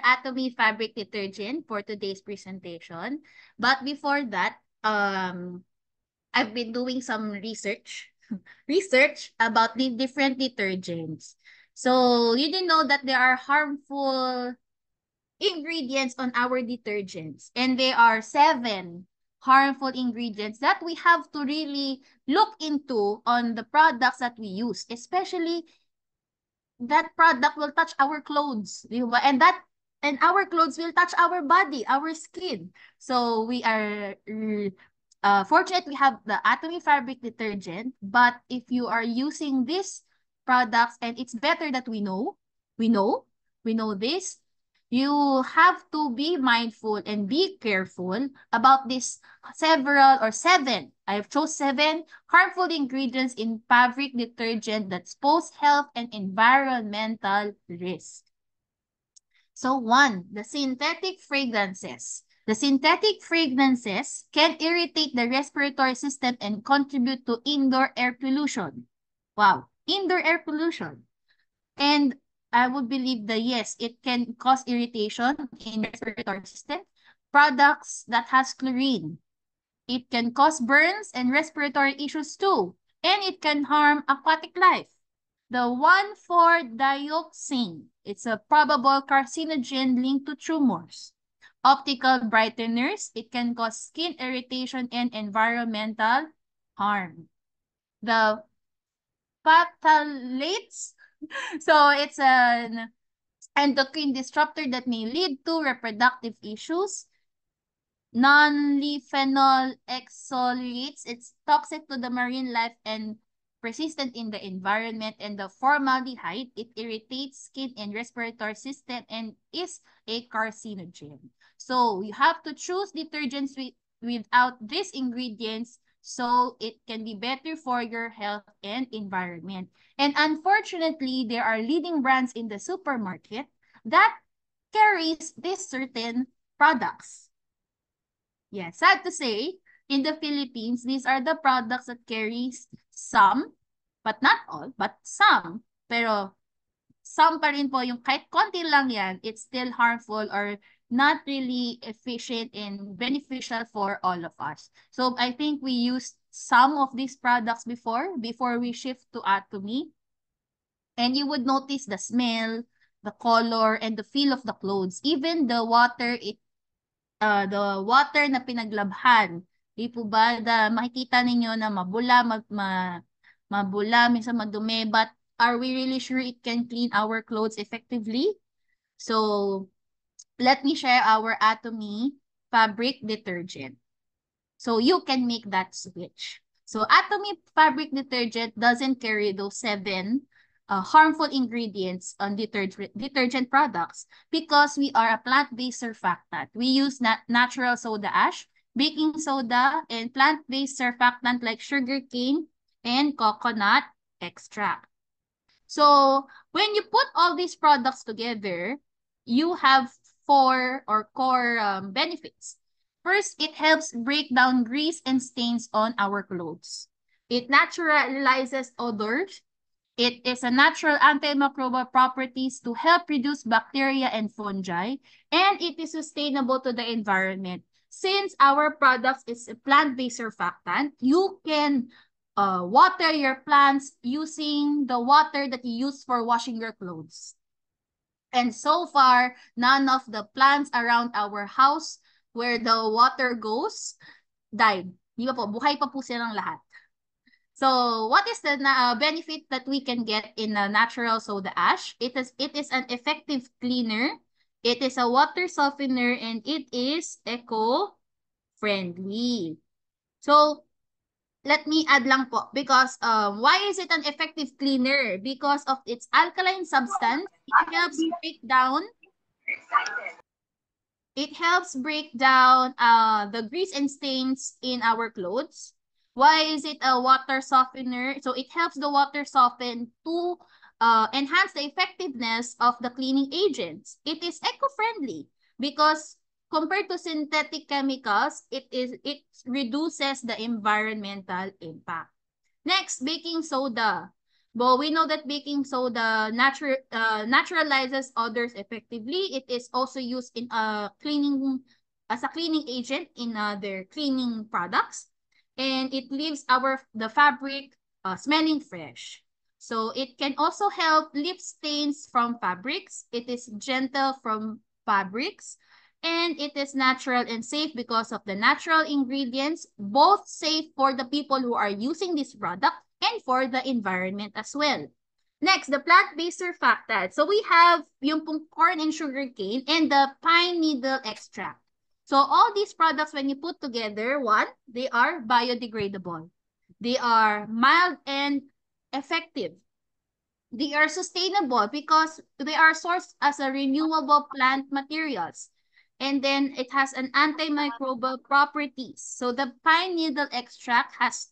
Atomy Fabric Detergent for today's presentation. But before that, I've been doing some research about the different detergents. So you didn't know that there are harmful ingredients on our detergents, and there are 7 harmful ingredients that we have to really look into on the products that we use, especially that product will touch our clothes, di ba? And our clothes will touch our body, our skin. So we are fortunate we have the Atomy Fabric Detergent, but if you are using these products, and it's better that we know, we know this, you have to be mindful and be careful about this several or 7. I've chose 7 harmful ingredients in fabric detergent that pose health and environmental risk. So 1, the synthetic fragrances. The synthetic fragrances can irritate the respiratory system and contribute to indoor air pollution. Wow, indoor air pollution. And I would believe that yes, it can cause irritation in the respiratory system. Products that has chlorine. It can cause burns and respiratory issues too. And it can harm aquatic life. The 1,4-dioxane. It's a probable carcinogen linked to tumors. Optical brighteners. It can cause skin irritation and environmental harm. The phthalates. So it's an endocrine disruptor that may lead to reproductive issues. Non-phenol exfoliates, it's toxic to the marine life and persistent in the environment. And the formaldehyde, it irritates skin and respiratory system and is a carcinogen. So you have to choose detergents without these ingredients so it can be better for your health and environment. And unfortunately, there are leading brands in the supermarket that carries these certain products. Yeah, sad to say, in the Philippines, these are the products that carries some, but not all, but some. Pero some pa rin po, yung kahit konti lang yan, it's still harmful or not really efficient and beneficial for all of us. So I think we used some of these products before we shift to Atomy. And you would notice the smell, the color, and the feel of the clothes. Even the water, the water na pinaglabhan. Di po ba, makikita ninyo na mabula, mabula, minsan madumi, but are we really sure it can clean our clothes effectively? So, let me share our Atomy fabric detergent. So, you can make that switch. So, Atomy fabric detergent doesn't carry those 7 harmful ingredients on detergent products because we are a plant-based surfactant. We use natural soda ash, baking soda, and plant-based surfactant like sugarcane and coconut extract. So when you put all these products together, you have 4 or core benefits. First, it helps break down grease and stains on our clothes. It naturalizes odors. It is a natural antimicrobial properties to help reduce bacteria and fungi, and it is sustainable to the environment. Since our products is a plant-based surfactant, you can water your plants using the water that you use for washing your clothes. And so far, none of the plants around our house where the water goes died. Di ba po? Buhay pa po silang lahat. So, what is the benefit that we can get in a natural soda ash? It is an effective cleaner. It is a water softener, and it is eco-friendly. So, let me add lang po because why is it an effective cleaner? Because of its alkaline substance, it helps break down the grease and stains in our clothes. Why is it a water softener? So it helps the water soften to enhance the effectiveness of the cleaning agents. It is eco-friendly because compared to synthetic chemicals, it reduces the environmental impact. Next, baking soda. But we know that baking soda naturalizes odors effectively. It is also used in cleaning as a cleaning agent in their cleaning products, and it leaves the fabric smelling fresh. So it can also help lift stains from fabrics. It is gentle from fabrics, and it is natural and safe because of the natural ingredients, both safe for the people who are using this product and for the environment as well. Next, the plant-based surfactant. So we have yung pong corn and sugar cane and the pine needle extract. So all these products, when you put together, one, they are biodegradable. They are mild and effective. They are sustainable because they are sourced as a renewable plant materials. And then it has an antimicrobial properties. So the pine needle extract has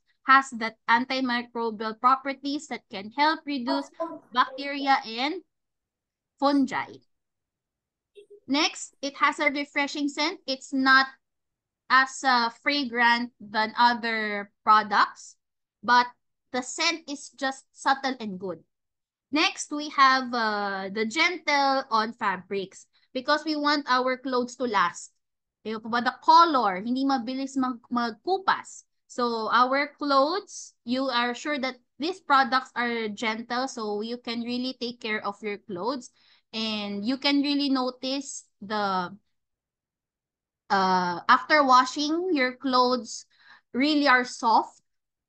that antimicrobial properties that can help reduce bacteria and fungi. Next, it has a refreshing scent. It's not as fragrant than other products, but the scent is just subtle and good. Next, we have the gentle on fabrics because we want our clothes to last. Diba po ba? The color, hindi mabilis magkupas. So, our clothes, you are sure that these products are gentle so you can really take care of your clothes and you can really notice the after washing, your clothes really are soft.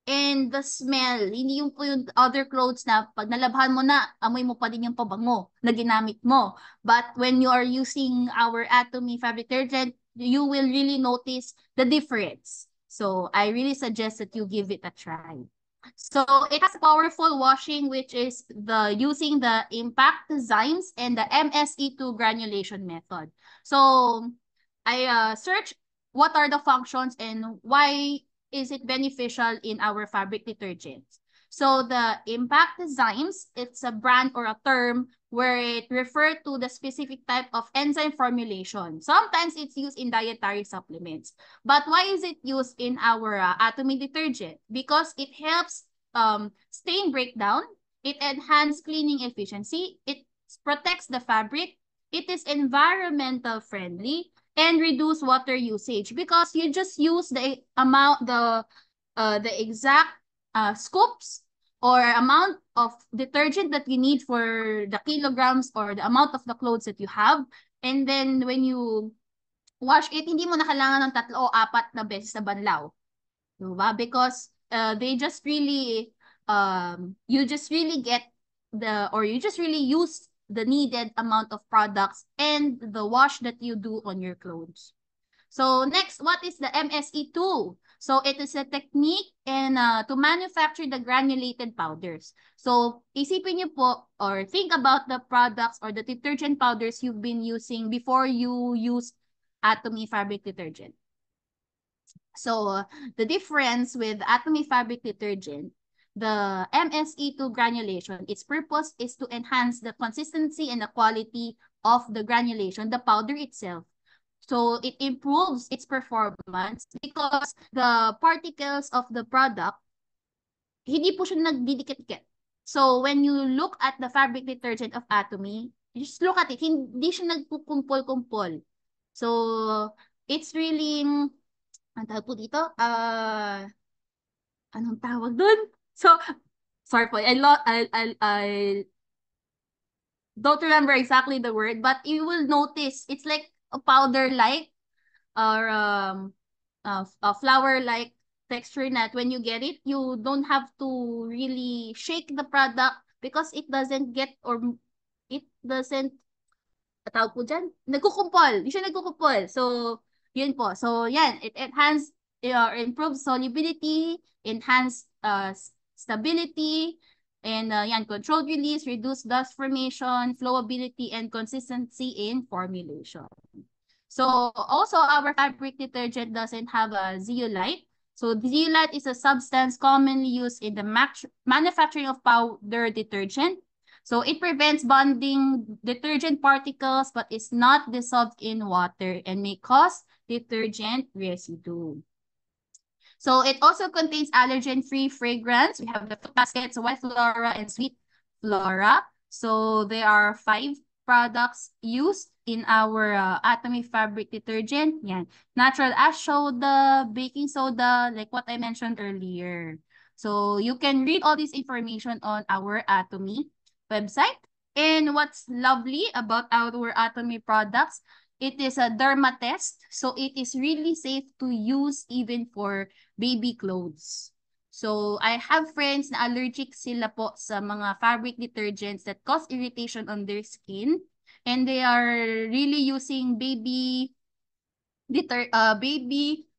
And the smell, hindi yung po yung other clothes na pag nalabhan mo na, amoy mo pa din yung pabango na ginamit mo. But when you are using our Atomy fabric detergent, you will really notice the difference. So I really suggest that you give it a try. So it has powerful washing, which is using the impact enzymes and the MSE2 granulation method. So I searched what are the functions and why is it beneficial in our fabric detergents. So the impact enzymes, it's a brand or a term where it refers to the specific type of enzyme formulation. Sometimes it's used in dietary supplements. But why is it used in our Atomy detergent? Because it helps stain breakdown, it enhances cleaning efficiency, it protects the fabric, it is environmental friendly, and reduce water usage because you just use the amount, the exact scoops or amount of detergent that you need for the kilograms or the amount of the clothes that you have. And then when you wash it, hindi mo na kailangan ng 3 o 4 na beses sa banlaw. Diba? Because they just really, you just really get you just really use the needed amount of products and the wash that you do on your clothes. So next, what is the MSE2? So it is a technique and to manufacture the granulated powders. So isipin niyo po or think about the products or the detergent powders you've been using before you use Atomy fabric detergent. So the difference with Atomy fabric detergent, the MSE2 granulation, its purpose is to enhance the consistency and the quality of the granulation, the powder itself. So it improves its performance because the particles of the product, hindi po siya nagdidikit-dikit. So when you look at the fabric detergent of Atomy, just look at it, hindi siya nagkukumpol-kumpol. So it's really, ang tawag po dito, anong tawag dun? So, sorry po, I don't remember exactly the word, but you will notice it's like a powder-like or a flour-like texture that when you get it, you don't have to really shake the product because it doesn't get or it doesn't, tawag po dyan, nagkukumpol. Hindi siya nagkukumpol. So, yun po. So, yan, it improves solubility, enhance stability, and yan, controlled release, reduce dust formation, flowability, and consistency in formulation. So, also our fabric detergent doesn't have a zeolite. So, zeolite is a substance commonly used in the manufacturing of powder detergent. So, it prevents bonding detergent particles but is not dissolved in water and may cause detergent residue. So it also contains allergen-free fragrance. We have the Fruit Basket, so White Flora, and Sweet Flora. So there are 5 products used in our Atomy fabric detergent. Yan. Natural ash soda, baking soda, like what I mentioned earlier. So you can read all this information on our Atomy website. And what's lovely about our Atomy products, it is a derma test. So it is really safe to use even for baby clothes. So I have friends na allergic sila po sa mga fabric detergents that cause irritation on their skin. And they are really using baby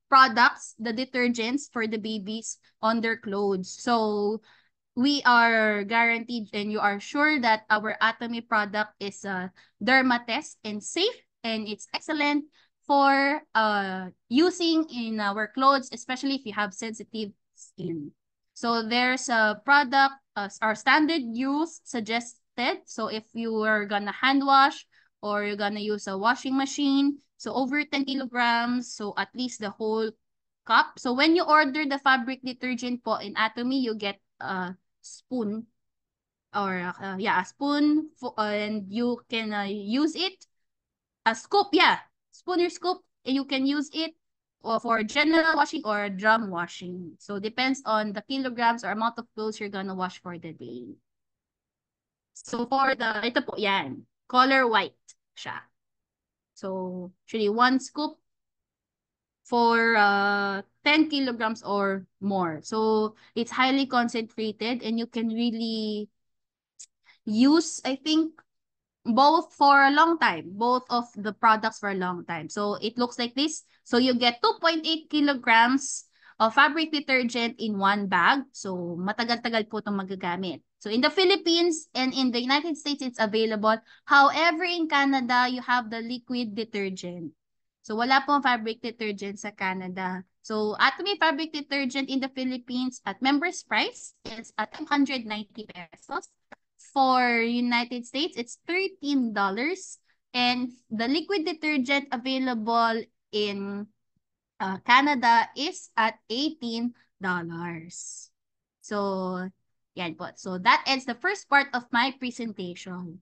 products, the detergents for the babies on their clothes. So we are guaranteed and you are sure that our Atomy product is dermatest and safe, and it's excellent for using in our clothes, especially if you have sensitive skin. So there's a product, our standard use suggested. So if you are gonna hand wash or you're gonna use a washing machine, so over 10 kilograms, so at least the whole cup. So when you order the fabric detergent po in Atomy, you get spoon or yeah, a spoon and you can use it, a scoop, yeah, spoon or scoop, and you can use it for general washing or drum washing. So depends on the kilograms or amount of clothes you're gonna wash for the day. So for ito po yan, color white siya. So actually 1 scoop for 10 kilograms or more. So it's highly concentrated and you can really use, I think, both for a long time, both of the products for a long time. So it looks like this. So you get 2.8 kilograms of fabric detergent in 1 bag. So matagal-tagal po itong magagamit. So in the Philippines and in the United States, it's available. However, in Canada, you have the liquid detergent. So wala pong fabric detergent sa Canada. So Atomy fabric detergent in the Philippines at members price is at 290 pesos. For United States, it's $13. And the liquid detergent available in Canada is at $18. So, yan po. So, that ends the first part of my presentation.